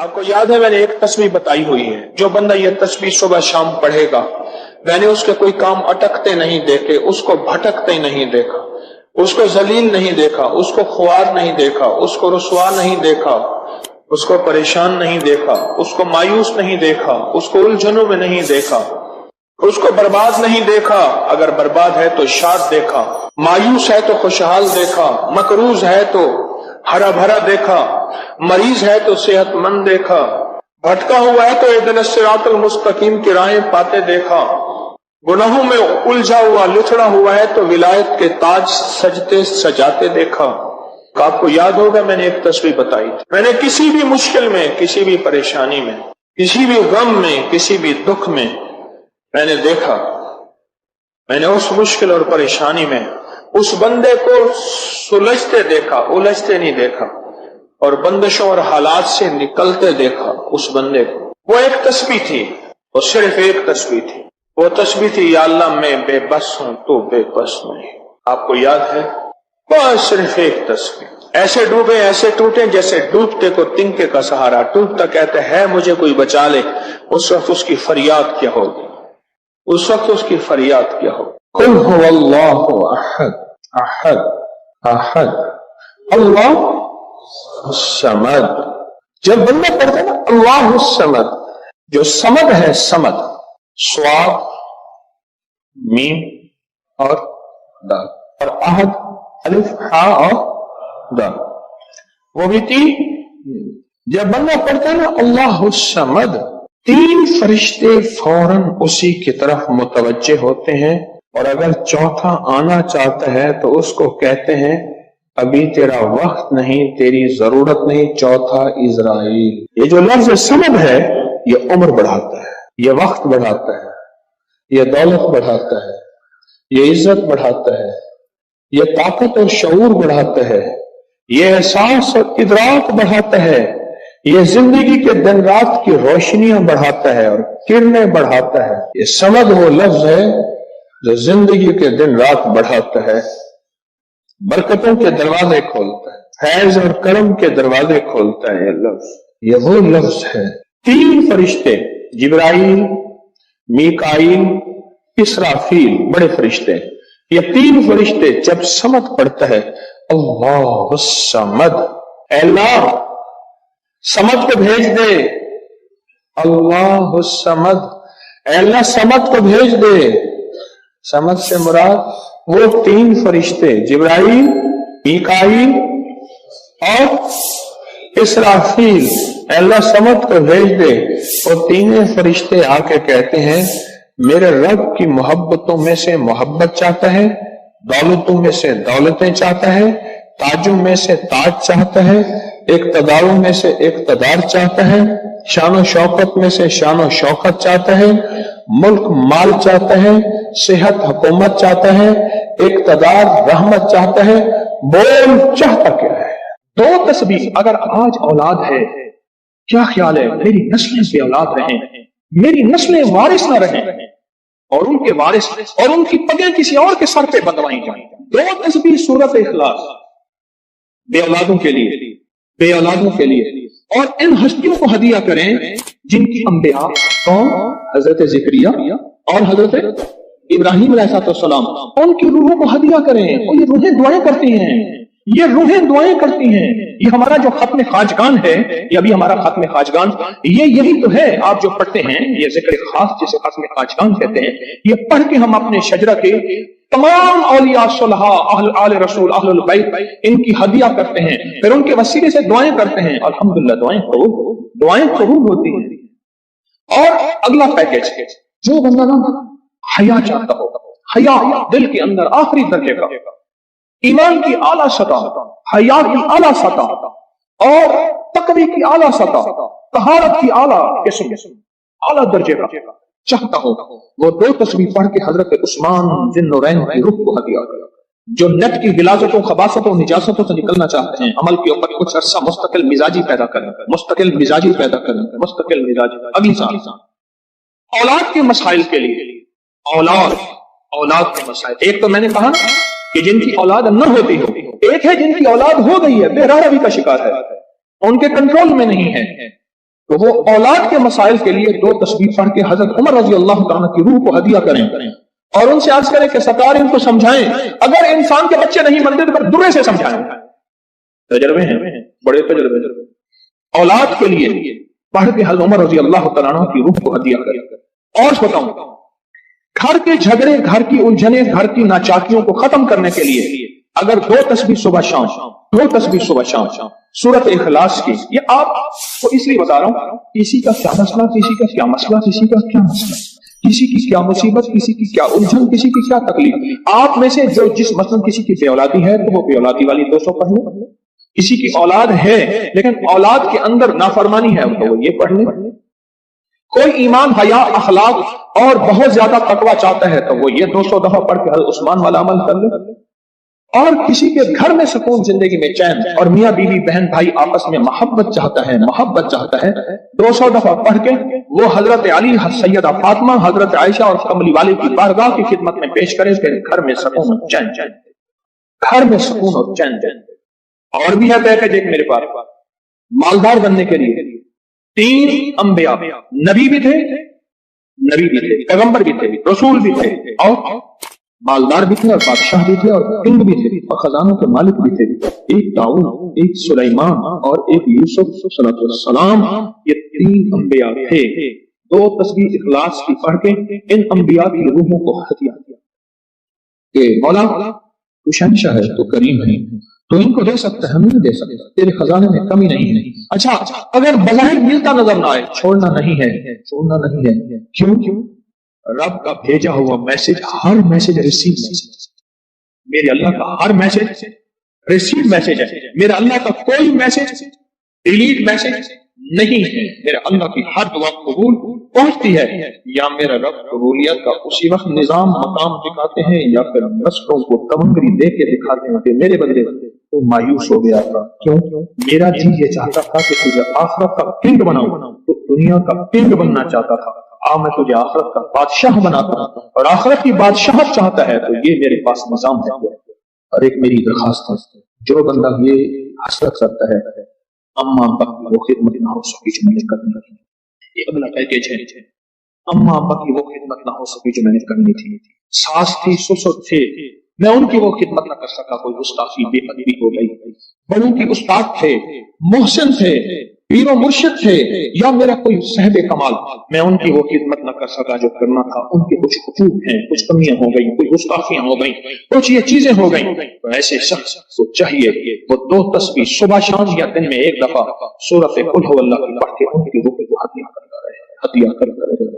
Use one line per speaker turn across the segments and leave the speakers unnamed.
آپ کو یاد ہے میں نے ایک تسبیح بتائی ہوئی ہے، جو بندہ یہ تسبیح صبح شام پڑھے گا، میں نے اس کے کوئی کام اٹکتے نہیں دیکھے، اس کو بھٹکتے نہیں دیکھا، اس کو ذلیل نہیں دیکھا، اس کو خوار نہیں دیکھا، اس کو رسوا نہیں دیکھا، اس کو پریشان نہیں دیکھا، اس کو مایوس نہیں دیکھا، اس کو الجھنوں میں نہیں دیکھا، اس کو برباد نہیں دیکھا، اگر برباد ہے تو شاد دیکھا، مایوس ہے تو خوشحال دیکھا، مقروض ہے تو ہرا بھرا دیکھا، مریض ہے تو صحت مند دیکھا، بھٹکا ہوا ہے تو اہدنا الصراط المستقیم کی راہیں پاتے دیکھا، گناہوں میں الجھا ہوا لتڑا ہوا ہے تو ولایت کے تاج سجتے سجاتے دیکھا۔ آپ کو یاد ہوگا میں نے ایک تسبیح بتائی تھی، میں نے کسی بھی مشکل میں، کسی بھی پریشانی میں، کسی بھی غم میں، کسی بھی دکھ میں میں نے دیکھا، میں نے اس مشکل اور پریشانی میں اس بندے کو سلجھتے دیکھا، الجھتے نہیں دیکھا، اور بندشوں اور حالات سے نکلتے دیکھا اس بندے کو۔ وہ ایک تسبیح تھی، وہ صرف ایک تسبیح تھی، وہ تسبیح تھی یا اللہ میں بے بس ہوں تو بے بس نہیں۔ آپ کو یاد ہے؟ بس صرف ایک تسبیح، ایسے ڈوبے ایسے ٹوٹے جیسے ڈوبتے کو تنکے کا سہارا، ٹوٹتا کہتے ہے مجھے کوئی بچا لے، اس وقت اس کی فریاد کیا ہوگی، اس وقت اس کی فریاد کیا ہوگی؟ قل هو اللہ احد احد احد اللہ الصمد۔ جب بندہ پڑھتا ہے نا اللہ الصمد، جو صمد ہے، صمد صاد میم اور دال، اور احد الف ہا اور دال، وہ بھی تین۔ جب بندہ پڑھتا ہے نا اللہ الصمد، تین فرشتے فوراً اسی کی طرف متوجہ ہوتے ہیں، اور اگر چوتھا آنا چاہتا ہے تو اس کو کہتے ہیں ابھی تیرا وقت نہیں، تیری ضرورت نہیں، چوتھا عزرائیل۔ یہ جو لفظ صمد ہے یہ عمر بڑھاتا ہے، یہ وقت بڑھاتا ہے، یہ دولت بڑھاتا ہے، یہ عزت بڑھاتا ہے، یہ طاقت اور شعور بڑھاتا ہے، یہ احساس اور ادراک بڑھاتا ہے، یہ زندگی کے دن رات کی روشنیاں بڑھاتا ہے اور کرنیں بڑھاتا ہے۔ یہ صمد وہ لفظ ہے جو زندگی کے دن رات بڑھاتا ہے، برکتوں کے دروازے کھولتا ہے، فیض اور کرم کے دروازے کھولتا ہے۔ یہ لفظ، یہ وہ لفظ ہے۔ تین فرشتے، جبرائیل، میکائیل، اسرافیل، بڑے فرشتے، یہ تین فرشتے جب صمد پڑھتا ہے اللہ الصمد، اے اللہ صمد کو بھیج دے، اللہ الصمد، اے اللہ صمد کو بھیج دے۔ صمد سے مراد وہ تین فرشتے جبرائیل، میکائیل اور اسرافیل، اے اللہ صمد کو بھیج دے۔ وہ تینوں فرشتے آ کے کہتے ہیں میرے رب کی محبتوں میں سے محبت چاہتا ہے، دولتوں میں سے دولتیں چاہتا ہے، تاجوں میں سے تاج چاہتا ہے، اقتداروں میں سے اقتدار چاہتا ہے، شان و شوکت میں سے شان و شوکت چاہتا ہے، ملک مال چاہتا ہے، صحت حکومت چاہتا ہے، اقتدار رحمت چاہتا ہے۔ بول چاہتا کیا ہے؟ دو تسبیح۔ اگر آج اولاد ہے، کیا خیال ہے میری نسلیں بے اولاد رہیں، میری نسلیں وارث نہ رہیں، اور ان کے وارث اور ان کی پگیں کسی اور کے سر پہ بندوائی جائیں۔ دو تسبیح سورۃ اخلاص، بے اولادوں کے لیے، بے اولادوں کے لیے، اور ان ہستیوں کو ہدیہ کریں جن کی انبیاء اور حضرت زکریا اور حضرت ابراہیم علیہ السلام، ان کی روحوں کو ہدیہ کریں، اور یہ روحیں دعائیں کرتی ہیں، یہ روحیں دعائیں کرتی ہیں۔ یہ ہمارا جو ختم خواجگان ہے، یہ ابھی ہمارا ختم خواجگان، یہی تو ہے آپ جو پڑھتے ہیں، یہ ذکر خاص جسے ختم خواجگان کہتے ہیں، یہ پڑھ کے ہم اپنے شجرہ کے تمام اولیاء صلحاء، اہل آل رسول، اہل البیت، ان کی ہدیہ کرتے ہیں، پھر ان کے وسیلے سے دعائیں کرتے ہیں، الحمدللہ دعائیں قبول ہوتی ہیں۔ اور اگلا پیکج، جو بندہ نا حیا چاہتا ہو، حیا دل کے اندر آخری درجے کا، ایمان کی اعلیٰ سطح، حیا کی اعلیٰ سطح، اور تقوی کی اعلیٰ سطح، طہارت کی اعلیٰ قسم، اعلیٰ درجے کا چاہتا ہو، وہ دو تسبیح پڑھ کے حضرت عثمان ذی النورین کی روح کو ہدیہ کرے۔ جو نیٹ کی غلاظتوں، خباثتوں، نجاستوں سے نکلنا چاہتے ہیں، عمل کے اوپر کچھ عرصہ مستقل مزاجی پیدا کریں، مستقل مزاجی پیدا کریں، مستقل مزاجی۔ اگلی سال اولاد کے مسائل کے لیے، اولاد کے مسائل، ایک تو میں نے کہا نا کہ جن کی اولاد نہ ہوتی ہو، ایک ہے جن کی اولاد ہو گئی ہے، بے راہ روی کا شکار ہے، ان کے کنٹرول میں نہیں ہے، تو وہ اولاد کے مسائل کے لیے 2 تسبیح پڑھ کے حضرت عمر رضی اللہ تعالیٰ کی روح کو ہدیہ کریں اور ان سے عرض کریں کہ سرکار ان کو سمجھائیں، اگر انسان کے بچے نہیں بنتے تو پھر درے سے سمجھائیں۔ تجربے ہیں، بڑے تجربے اولاد کے لیے پڑھ کے حضرت عمر رضی اللہ تعالیٰ کی روح کو ہدیہ کریں۔ اور بتاؤں، گھر کے جھگڑے، گھر کی الجھنیں، گھر کی ناچاکیوں کو ختم کرنے کے لیے اگر 2 تسبیح صبح شام، 2 تسبیح صبح شام سورت اخلاص کی، یہ آپ کو اس لیے بتا رہا ہوں، کسی کا کیا مسئلہ، کسی کا کیا مسئلہ، کسی کا کیا مسئلہ، کسی کی کیا مصیبت، کسی کی کیا الجھن، کسی کی کیا تکلیف، آپ میں سے جو جس مثلا کسی کی بے اولادی ہے تو وہ بے اولادی والی 200 پڑھ لیں، کسی کی اولاد ہے لیکن اولاد کے اندر نافرمانی ہے تو وہ یہ پڑھ لیں، کوئی ایمان، حیا، اخلاق اور بہت زیادہ تقوی چاہتا ہے تو وہ یہ 200 دفعہ پڑھ کے حضرت عثمان والا عمل کر لے، اور کسی کے گھر میں سکون، زندگی میں چین، اور میاں بیوی بہن بھائی آپس میں محبت چاہتا ہے 200 دفعہ پڑھ کے وہ حضرت علی، سیدہ فاطمہ، حضرت عائشہ اور کملی والے کی بارگاہ کی خدمت میں پیش کرے، پھر گھر میں سکون اور چین، گھر میں سکون اور چین۔ اور بھی ہے پیکج ایک میرے پاس، مالدار بننے کے لیے 3 انبیاء، نبی بھی تھے، پیغمبر بھی تھے، رسول بھی تھے، اور مالدار بھی تھے، اور بادشاہ بھی تھے، اور کنگ بھی تھے، اور خزانوں کے مالک بھی تھے، ایک داؤد، ایک سلیمان اور ایک یوسف صلی اللہ علیہ وسلم، یہ 3 انبیاء تھے۔ 2 تسبیح اخلاص کی پڑھ کے ان انبیاء کی روحوں کو ہدیہ دیا کہ مولا تو شہنشاہ ہے، تو کریم ہے، تو ان کو دے سکتا ہے، ہم نہیں دے سکتا، تیرے خزانے میں کمی نہیں ہے۔ اچھا، اگر بظاہر ملتا نظر نہ آئے، چھوڑنا نہیں ہے، کیوں؟ رب کا بھیجا ہوا میسج، ہر میسج ریسیو میسج، میرے اللہ کا ہر میسج ریسیو میسج ہے، میرا اللہ کا کوئی میسج ڈیلیٹ میسج نہیں ہے، میرا اللہ کی ہر دعا قبول پہنچتی ہے، یا میرا رب قبولیت کا اسی وقت نظام مقام دکھاتے ہیں، یا پھر نسلوں کو تمنگری دے کے دکھاتے ہیں کہ میرے بندے تو مایوس ہو گیا تھا، کیوں؟ میرا جی یہ چاہتا تھا کہ تجھے آخرت کا کنگ بناؤں، تو دنیا کا کنگ بننا چاہتا تھا، میں تجھے آخرت کا بادشاہ بناتا ہوں، اور آخرت کی بادشاہت چاہتا ہے تو یہ میرے پاس نظام ہے۔ اور ایک میری درخواست ہے، جو بندہ یہ حسرت کرتا ہے اما ابا کی وہ خدمت نہ ہو سکی جو میں نے کرنی تھی، یہ اگلا پیکیج ہے، اما ابا کی وہ خدمت نہ ہو سکی جو میں نے کرنی تھی، ساس تھی، سسر تھے، میں ان کی وہ خدمت نہ کر سکا، کوئی گستاخی، بے ادبی ہو گئی، بڑوں کی استاد تھے، محسن تھے، پیر و مرشد تھے، یا میرا کوئی صاحب کمال، میں ان کی وہ خدمت نہ کر سکا جو کرنا تھا، ان کے کچھ حقوق ہیں، کچھ کمیاں ہو گئی، کچھ گستاخیاں ہو گئی، کچھ یہ چیزیں ہو گئیں، تو ایسے شخص کو چاہیے وہ 2 تسبیح صبح شام یا دن میں 1 دفعہ سورۃ قل هو اللہ کی پڑھ کے ان کی روح کو ہدیہ کرتا رہے، ہدیہ کرتا رہے،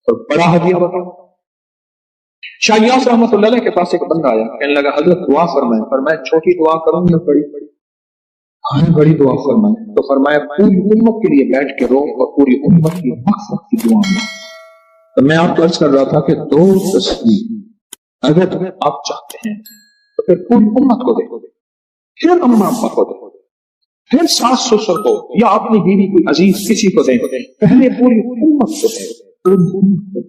اور بڑا ہدیہ بتاؤ، شاہ یاس رحمۃ اللہ علیہ کے پاس ایک بندہ آیا، کہنے لگا حضرت دعا فرمائیں، فرمایا چھوٹی دعا کروں یا بڑی دعا فرمائیں؟ تو فرمایا پوری امت کے لیے بیٹھ کے رو اور پوری امت کی مغفرت کی دعا میں۔ تو میں آپ کو عرض کر رہا تھا کہ 2 تسبیح اگر آپ چاہتے ہیں تو پھر پوری امت کو دے، پھر اما ابا کو دے، پھر ساس سسر کو، یا اپنی بیوی کوئی عزیز کسی کو دیں، پہلے پوری امت کو دے۔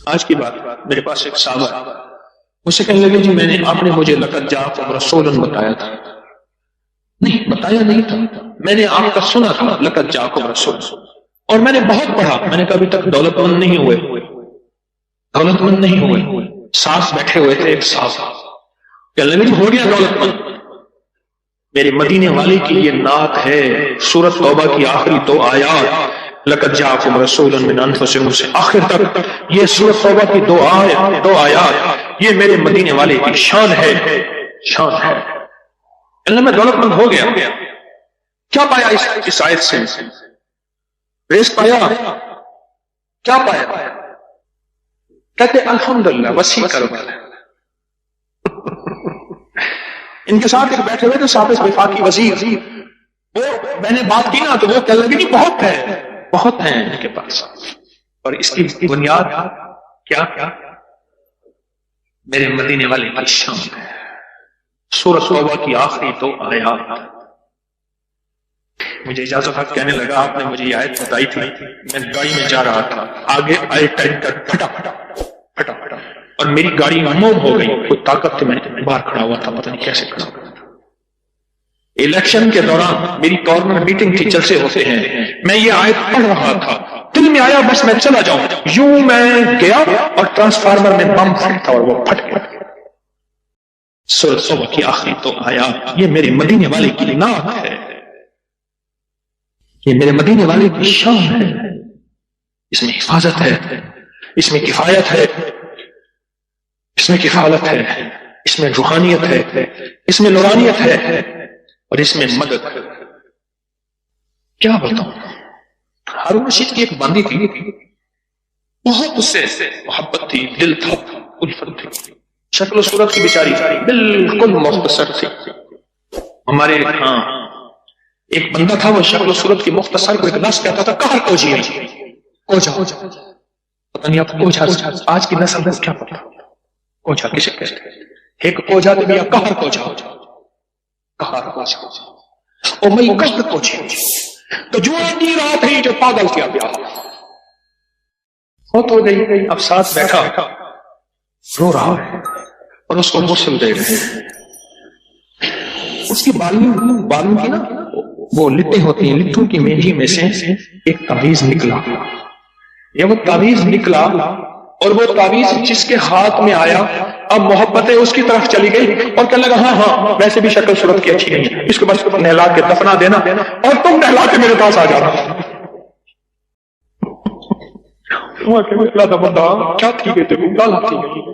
آج کی بات، میرے پاس ایک صحابہ مجھ سے کہنے لگے جی میں نے، آپ نے مجھے لقد جاءکم رسول بتایا تھا، نہیں بتایا نہیں تھا، میں نے آپ کا سنا تھا لقد جاءکم رسول، اور میں نے بہت پڑھا، میں نے کبھی تک دولت مند نہیں ہوئے، ساس بیٹھے ہوئے تھے، ایک ساس کہنے لگے ہو گیا دولت مند، میرے مدینے والے کی یہ نعت ہے، سورۃ توبہ کی آخری 2 آیات، لقد جاءکم رسول من انفسکم سے آخر تک، یہ سورۃ توبہ کی 2 آیات، یہ میرے مدینے والے کی شان ہے۔ اللہ میں دولت مند ہو گیا، کیا پایا اس آیت سے؟ رزق پایا، کیا پایا؟ کہتے الحمدللہ وسیع کاروبار۔ ان کے ساتھ ایک بیٹھے ہوئے تھے صاحب وفاقی وزیر، وہ میں نے بات کی نا تو وہ کہنے لگے بہت ہیں ان کے پاس، اور اس کی بنیاد کیا؟ میرے مدینے والے کی شان ہے۔ سورۃ توبہ کی آخری 2 آیات۔ مجھے اجازت کہنے لگا آپ نے مجھے یہ آیت بتائی تھی، میں گاڑی میں جا رہا تھا، آگے آئے ٹائپ کر پھٹا اور میری گاڑی موم ہو گئی، کوئی طاقت تھی، میں باہر کھڑا ہوا تھا، پتہ نہیں کیسے کھڑا ہوا تھا۔ الیکشن کے دوران میری کارنر میٹنگ تھی، جلسے ہوتے ہیں، میں یہ آیت پڑھ رہا تھا، دل میں آیا بس میں چلا جاؤں، یوں میں گیا اور ٹرانسفارمر میں بم پھٹ تھا اور وہ پھٹ گیا۔ سورۃ توبہ کی آخری تو آیات، یہ میرے مدینے والے کی نعت ہے، یہ میرے مدینے والے کی شان ہے، اس میں حفاظت ہے، اس میں کفایت ہے، اس میں کفالت ہے، اس میں روحانیت ہے، اس میں نورانیت ہے، اور اس میں مدد ہے۔ کیا بتاؤں، ہارون رشید کی ایک باندی تھی، بہت اس سے محبت تھی، دل تھا، الفت تھی، شکل و صورت کی بیچاری بالکل مختصر تھی۔ ہمارے ہاں ایک بندہ تھا، وہ شکل و صورت کی مختصر کو ایک لفظ کہتا تھا، کہر کوجی ہے، کوجا، پتہ نہیں آپ کوجا آج کی نسل کو کیا پتا کوجا کسے کہتے ہیں، ایک کوجا تو یا کہر کوجا، کہر کوجا، او میں کہر کوجی تو جو آدھی رات ہے جو پاگل کیا گیا، بہت ہو گئی، اب ساتھ بیٹھا رو رہا ہے اور اس کو غسل دے رہے ہیں، اس کی بالوں کی نا وہ لٹیں ہوتی ہیں، لٹوں کی مینجی میں سے ایک تعویذ نکلا، یہ وہ تعویذ نکلا اور وہ تعویذ جس کے ہاتھ میں آیا اب محبتیں اس کی طرف چلی گئی اور کہنے لگا ہاں ہاں ویسے بھی شکل صورت کی اچھی نہیں ہے، اس کو بس نہلا کے دفنا دینا اور تم نہلا کے میرے پاس آ جانا۔ بندہ کیا تھی گئی تھی،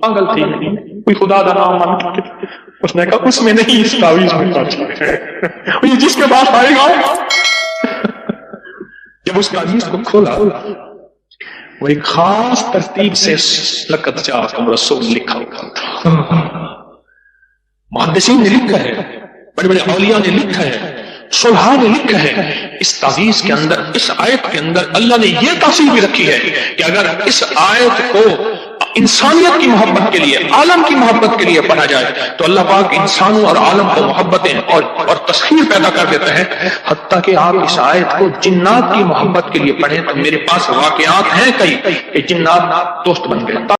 پاگل تھی، کوئی خدا دا نام مان، اس نے کہا اس میں نہیں، اس تعویذ میں جس کے پاس آئے گا۔ جب اس تعویذ کو کھولا وہ ایک خاص ترتیب سے لقد جاءکم رسول لکھا ہوا تھا، محدثین نے لکھا ہے، بڑے بڑے اولیاء نے لکھا ہے، صلحاء نے لکھا ہے، اس تعویذ کے اندر، اس آیت کے اندر اللہ نے یہ تاثیر بھی رکھی ہے کہ اگر اس آیت کو انسانیت کی محبت کے لیے، عالم کی محبت کے لیے پڑھا جائے تو اللہ پاک انسانوں اور عالم کو محبتیں اور تسخیر پیدا کر دیتا ہے، حتیٰ کہ آپ اس آیت کو جنات کی محبت کے لیے پڑھیں تو میرے پاس واقعات ہیں کئی کہ جنات دوست بن گئے۔